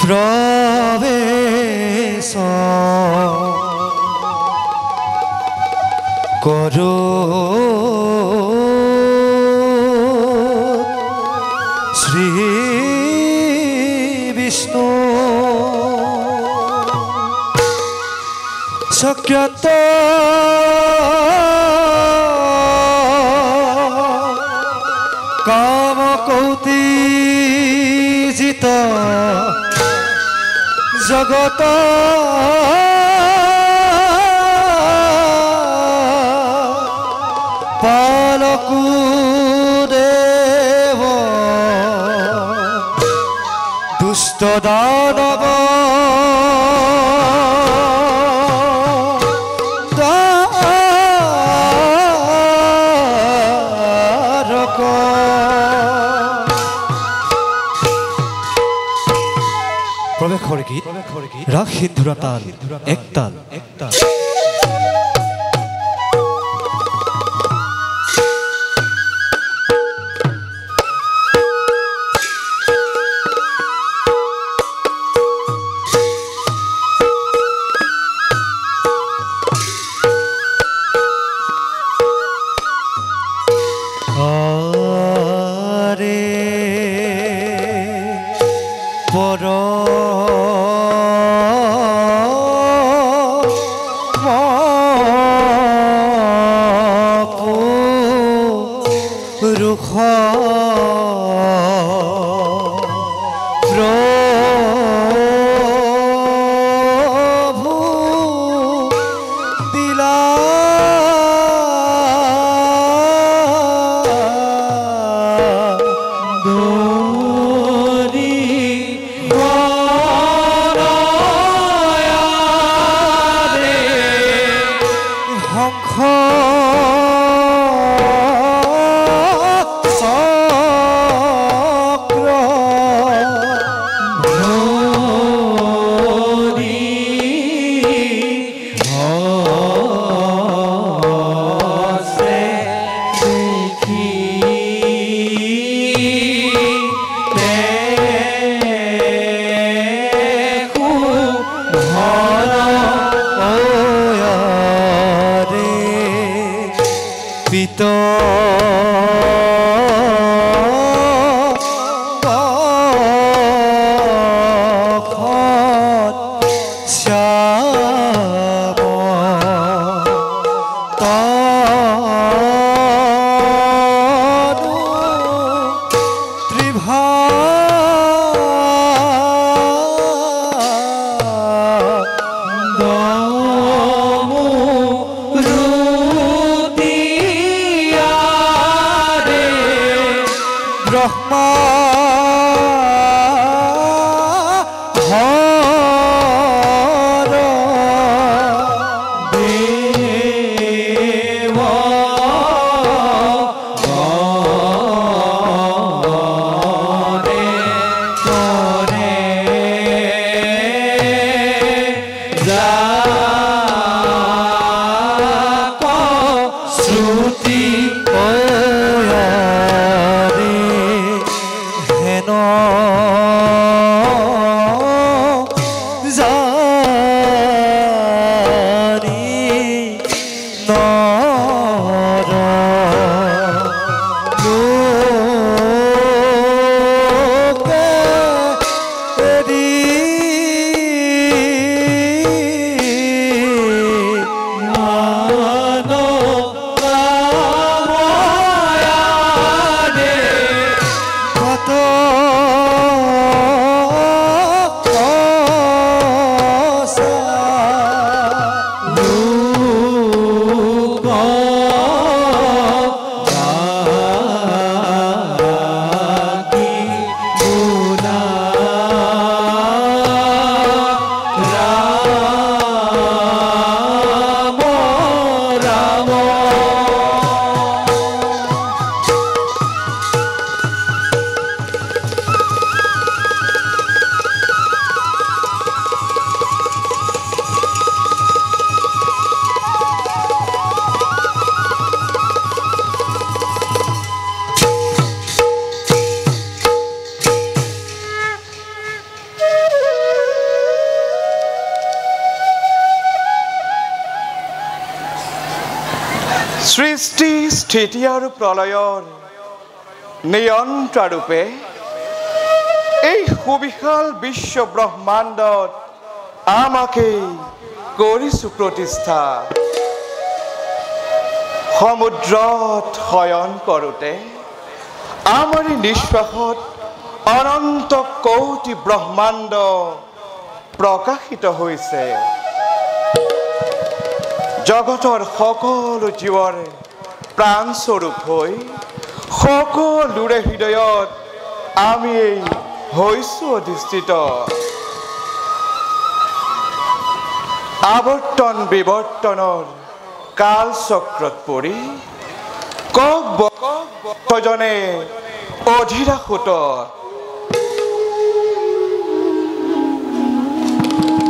প্রবেশ করো শ্রী বিষ্ণু সক্রান্ত কাম কৌতিজিত জগত পালকু দেব দুষ্ট দানব দ্বারক প্রবেশ করে গীত রাগ সিন্ধুরা তাল এক তাল পর রুখ প্রভু দিলা হংস চক্র ধরি হসে দেখি দেখু ভর পিত শ্যাম তনু ত্রিভা ব্রহ্মা হর দেব গণে করে যাক শ্রুতি সৃষ্টি স্থিতি আৰু প্ৰলয়ৰ নিয়ন্ত্ৰৰূপে এই সুবিশাল বিশ্ব ব্ৰহ্মাণ্ডত আমাকে কৰিছো প্ৰতিষ্ঠা সমুদ্ৰত শয়ন কৰোতে আমাৰ নিশ্বাসত অনন্ত কোটি ব্ৰহ্মাণ্ড প্ৰকাশিত হৈছে জগতৰ সকলো জীৱৰ প্ৰাণস্বৰূপ হৈ সকলোৰে হৃদয়ত আমি হৈছো অধিষ্ঠিত আৱৰ্তন বিৱৰ্তনৰ কাল চক্ৰত পৰি কক বকজনে অধিৰাসুত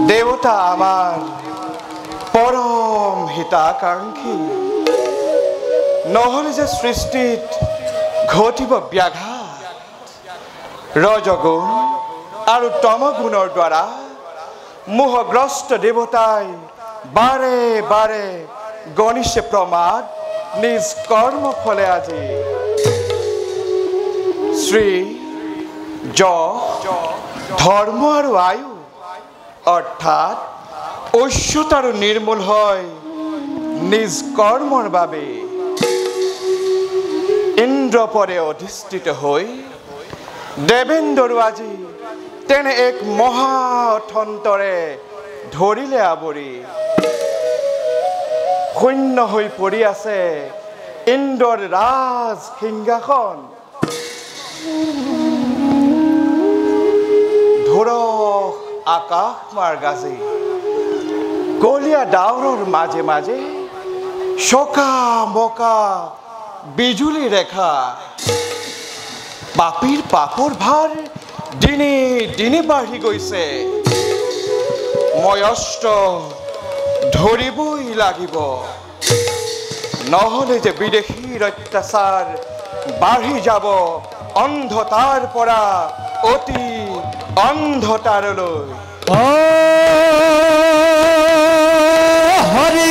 দেৱতা আমাৰ পৰম হিতাকাংক্ষী নহলে যে সৃষ্টিত ঘটিব ব্যাঘাত ৰজগুণ আৰু তমগুণৰ দ্বাৰা মোহগ্ৰস্ত দেৱতাই বাৰে বাৰে গণিছে প্ৰমাদ নিজ কৰ্ম ফলে আজি শ্ৰী ধৰ্ম আৰু আয়ু অৰ্থাৎ ঐশ্বত আৰু নিৰ্মূল হয় নিজ কৰ্মৰ বাবে ইন্দ্ৰপদে অধিষ্ঠিত হৈ দেৱেন্দ্ৰ আজি তেনে এক মহা অথন্তৰে ধৰিলে আৱৰি শূন্য হৈ পৰি আছে ইন্দ্ৰৰ ৰাজ সিংহাসন ধুৰস আকাশ মাৰ গাজে কলীয়া ডাৱৰৰ মাজে মাজে চকা মকা বিজুলী ৰেখা পাপীৰ পাপৰ ভাৰ দিনে দিনে বাঢ়ি গৈছে মই অস্ত্ৰ ধৰিবই লাগিব নহলে যে বিদেশীৰ অত্যাচাৰ বাঢ়ি যাব অন্ধতাৰ পৰা অতি অন্ধতাৰলৈ হৰি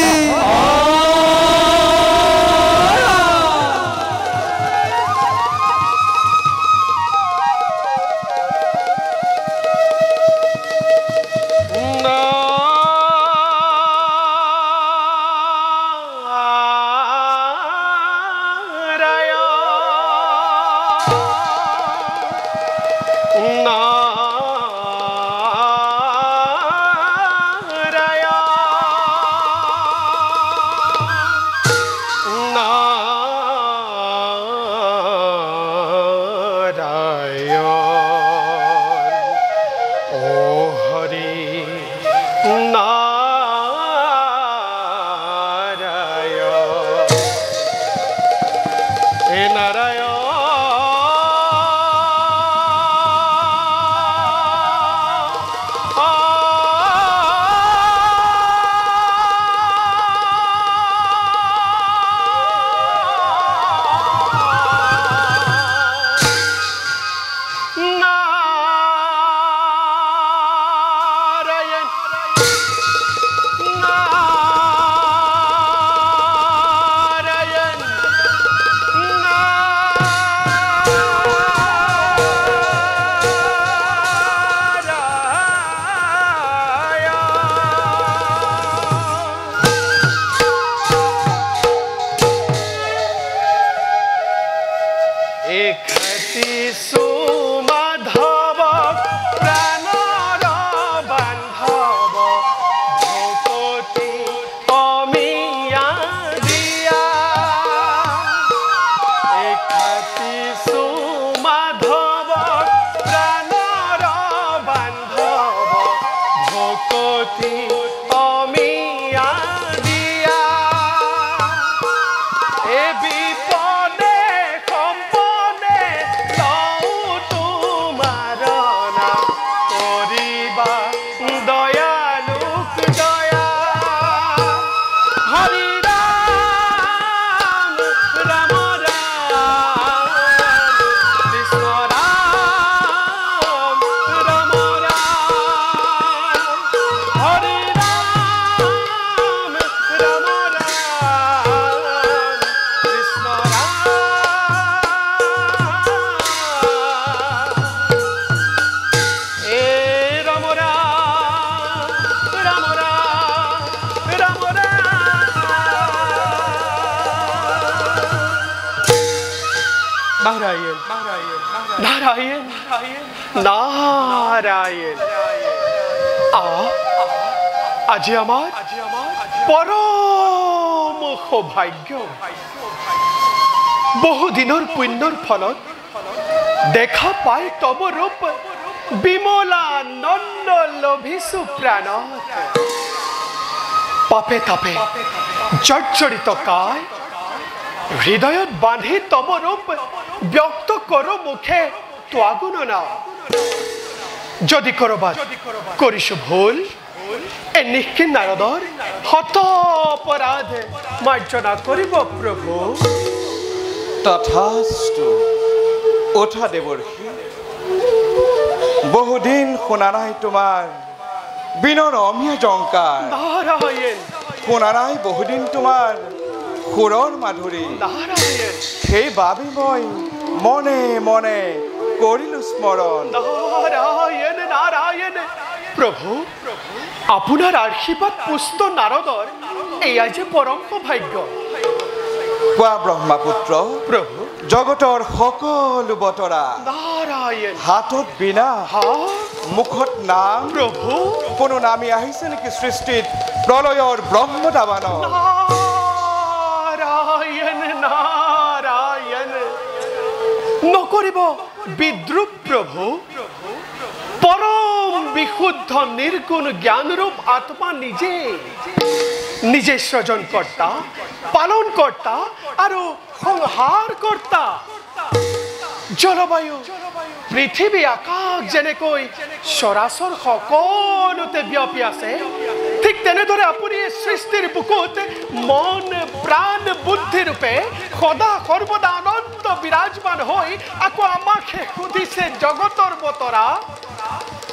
নাৰায়ণ নাৰায়ণ নাৰায়ণ আজি আমাৰ পৰম সৌভাগ্য বহুদিনৰ পুণ্যৰ ফলত দেখা পাই তব ৰূপ বিমলা নন্দ লভিছো প্ৰাণত পাপে তাপে জৰ্জৰিত কায় হৃদয়ত বান্ধি তব ৰূপ ব্যক্ত কৰো মুখে ত্যাগুণনা যদি কৰবাত কৰিছো ভুল এ নিষ্কিন নাৰদৰ হত অপৰাধ মাৰ্জনা কৰিব প্ৰভু তথাস্তু ওঠা দেৱৰ্ষি বহুদিন শুনা নাই তোমাৰ বিনৰ অমীয়া জংকাৰ নাৰায়ণ শুনা নাই বহুদিন তোমাৰ সুৰৰ মাধুৰী নাৰায়ণ সেইবাবে মই মনে মনে কৰিলো স্মৰণ নাৰায়ণ নাৰায়ণ প্ৰভু আপনাৰ আশীৰ্বাদ পুষ্ট নাৰদৰ এয়া যে পৰম সৌভাগ্য কোৱা ব্ৰহ্মপুত্ৰ প্ৰভু জগতৰ সকলো বতৰা নাৰায়ণ হাতত বিনা হা মুখত নাম প্ৰভু কোনো নামি আহিছে নেকি সৃষ্টিত প্ৰলয়ৰ ব্ৰহ্মদাবান নারায়ণ নারায়ণ নকরিব বিদ্রুপ প্রভু পরম বিশুদ্ধ নির্গুণ জ্ঞানরূপ আত্মা নিজে নিজে সৃজন কর্তা পালন কর্তা আর সংহার কর্তা জলবায়ু পৃথিৱী আকাশ যেনেকৈ সৰাচৰ সকলোতে ব্যাপী আছে ঠিক তেনেদৰে আপুনি সৃষ্টিৰ বুকুত মন প্ৰাণ বুদ্ধি ৰূপে সদা সৰ্বদা অনন্ত বিৰাজমান হৈ আকৌ আমাকে সুধিছে জগতৰ বতৰা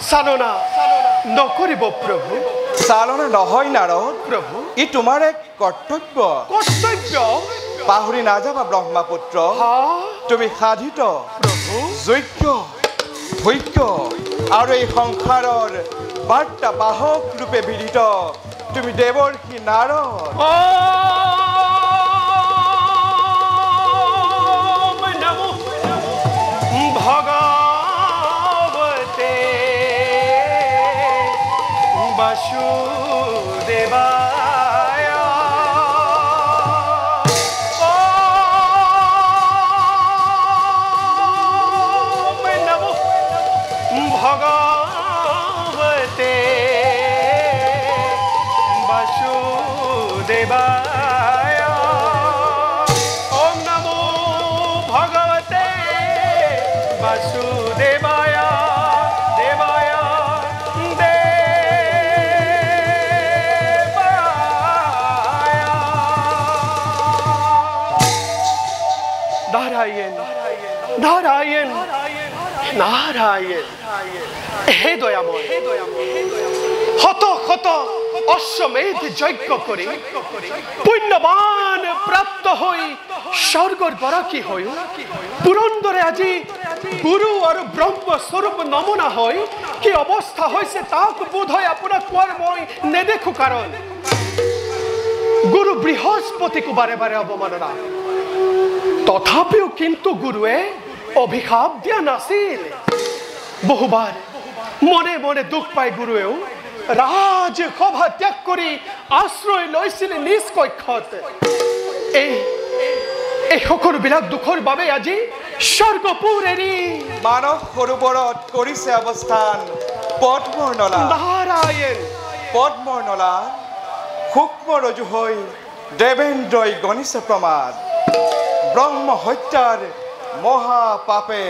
চালনা নকৰিব প্ৰভু চালনা নহয় নাৰদ প্ৰভু ই তোমাৰ এক কৰ্তব্য কৰ্তব্য পাহৰি নাযাবা ব্ৰহ্মপুত্ৰ হা তুমি সাধিত প্ৰভু যোগ্য ভোগ্য আৰু এই সংসাৰৰ বাৰ্তা বাহক ৰূপে বিদিত তুমি দেৱৰ্ষি নাৰদ ওম নমো ভগবতে বাসুদেবায় ওম নমো ভগবতে বাসুদেবায় ওম নমো ভগবতে বাসুদেবায় দেবায় দেবায় নারায়ণ নারায়ণ হে দয়াময় হত হত অশ্বমেধ যজ্ঞ করে পুণ্যবান প্রাপ্ত হই স্বর্গর বরাকি হই পুরন্দরে আজি গুরু আর ব্রহ্মস্বরূপ নমুনা হয় কি অবস্থা হয়েছে তাক বোধ হয় আপনার কোয়ার মই নেদেখু কারণ গুরু বৃহস্পতিকে বারে বারে অবমাননা তথাপিও কিন্তু গুরুয়ে অভিশাপ দিয়া নাছিল বহুবার মনে মনে দুখ পাই গুরুয়েও রাজসভা ত্যাগ কৰি আশ্ৰয় লৈছিল নিজ কক্ষত এই সকলোবিলাক দুখৰ বাবে আজি স্বৰ্গপুৰ এৰি মানস সৰোবৰত কৰিছে অৱস্থান পদ্মৰ নলা নাৰায়ণ পদ্মৰ নলা সূক্ষ্ম ৰজু হৈ দেৱেন্দ্ৰই গণিছে প্ৰমাদ ব্ৰহ্ম হত্যাৰ মহা পাপে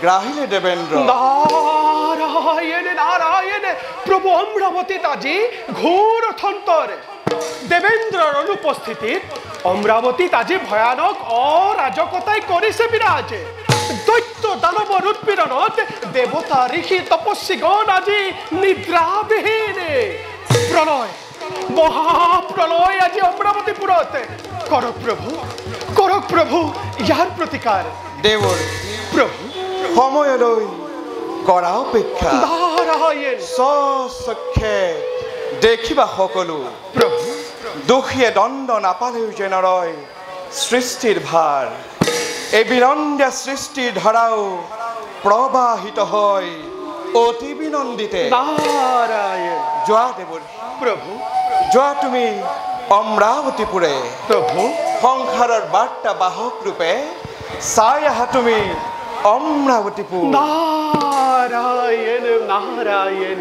গ্ৰাহিলে দেৱেন্দ্ৰ নাৰায়ণ নাৰায়ণ প্ৰভু অমৰাবতীত আজি ঘোৰ অথন্তৰ দেবেন্দ্ৰৰ অনুপস্থিতিত অমৰাবতীত আজি ভয়ানক অৰাজকতাই কৰিছে বিৰাজ দৈত্য দানৱৰ উৎপীড়নত দেৱতা ঋষি তপস্বীগণ আজি নিদ্ৰাবিহীন প্ৰলয় মহাপ্ৰলয় আজি অমৰাৱতীপুৰত কৰক প্ৰভু ইয়াৰ প্ৰতিকাৰ দেৱৰ প্ৰভু সময়লৈ কৰা অপেক্ষা নাৰায়ণ স্বচক্ষে দেখিবা সকলো প্ৰভু দোষীয়ে দণ্ড নাপালেও যেন ৰয় সৃষ্টিৰ ভাৰ এই বিনন্দা সৃষ্টি ধাৰাও প্ৰবাহিত হয় অতি বিনন্দিতে নাৰায়ণ যোৱা দেৱৰ প্ৰভু যোৱা তুমি অমৰাৱতীপুৰে প্ৰভু সংসাৰৰ বাৰ্তা বাহক ৰূপে চাই আহা তুমি অমৰাৱতীপুৰ নারায়ণ নারায়ণ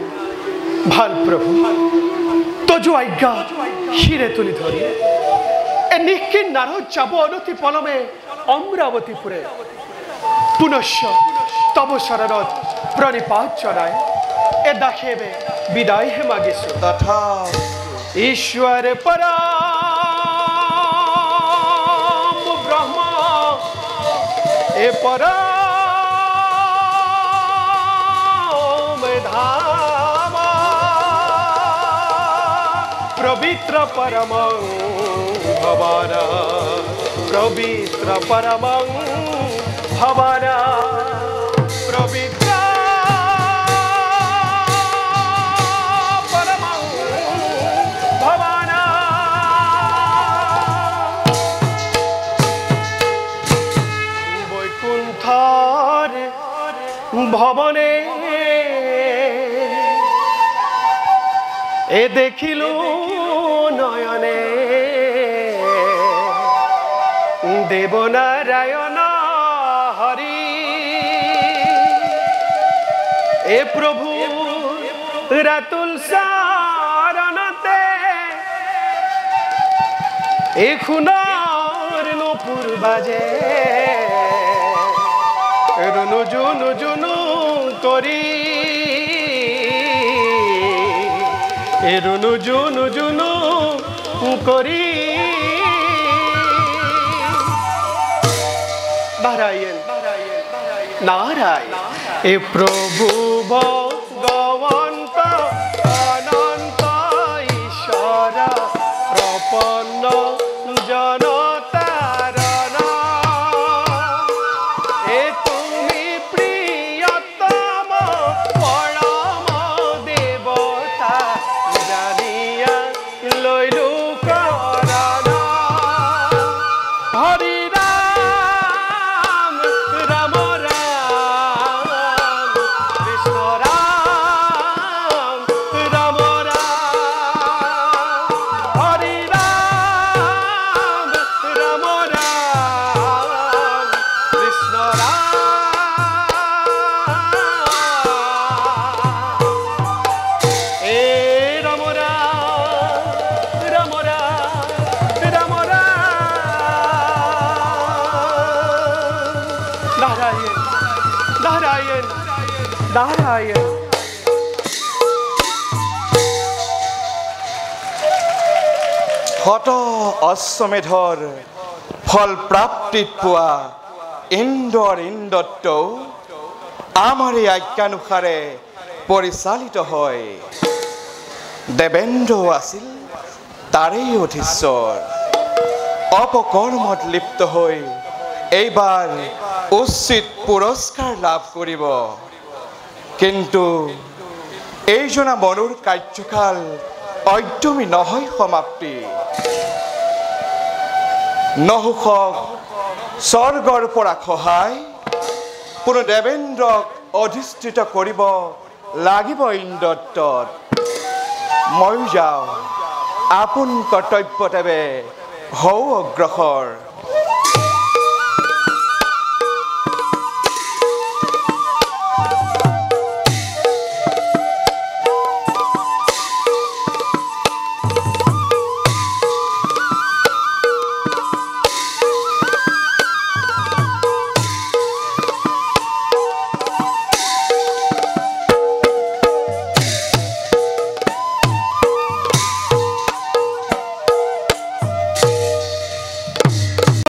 ভাল প্রভু তজু আজ্ঞা শিরে তুলি ধরি এ নিখিন নারদ যাব অনতি পলমে অমরাবতীপুরে পুনশ্চ তব শরণত প্রণিপাত চড়ায় এ দাখেবে বিদায় হে মাগিছো তথা ईश्वर परम ब्रह्म ए परम धाम पवित्र परम भवाना पवित्र परम भवाना पवित्र ভবনে এ দেখিল নয়নে দেবনারায়ণ হরি এ প্রভু রাতুল সারণতে এ খুনার নপুর বাজে রুনু জুনু জুনু করি এ রুনু জুনু জুনু করি নারায়ণ নারায়ণ এ প্রভু ভগবন্ত অনন্ত ঈশ্বর প্রপন্ন জনতার নারায়ণ হত অশ্বমেধৰ ফল প্ৰাপ্তিত পোৱা ইন্দ্ৰৰ ইন্দ্ৰত্ব আমাৰ এই আজ্ঞানুসাৰে পৰিচালিত হয় দেবেন্দ্ৰ আছিল তাৰেই অধীশ্বৰ অপকৰ্মত লিপ্ত হৈ এইবাৰ উচিত পুৰস্কাৰ লাভ কৰিব কিন্তু এইজনা মনুৰ কাৰ্যকাল অদ্যমি নহয় সমাপ্তি নহুষক স্বৰ্গৰ পৰা খহাই পুনৰ দেবেন্দ্ৰক অধিষ্ঠিত কৰিব লাগিব ইন্দ্ৰত্বত মই যাওঁ আপোন কৰ্তব্যতেৱে হওঁ অগ্ৰসৰ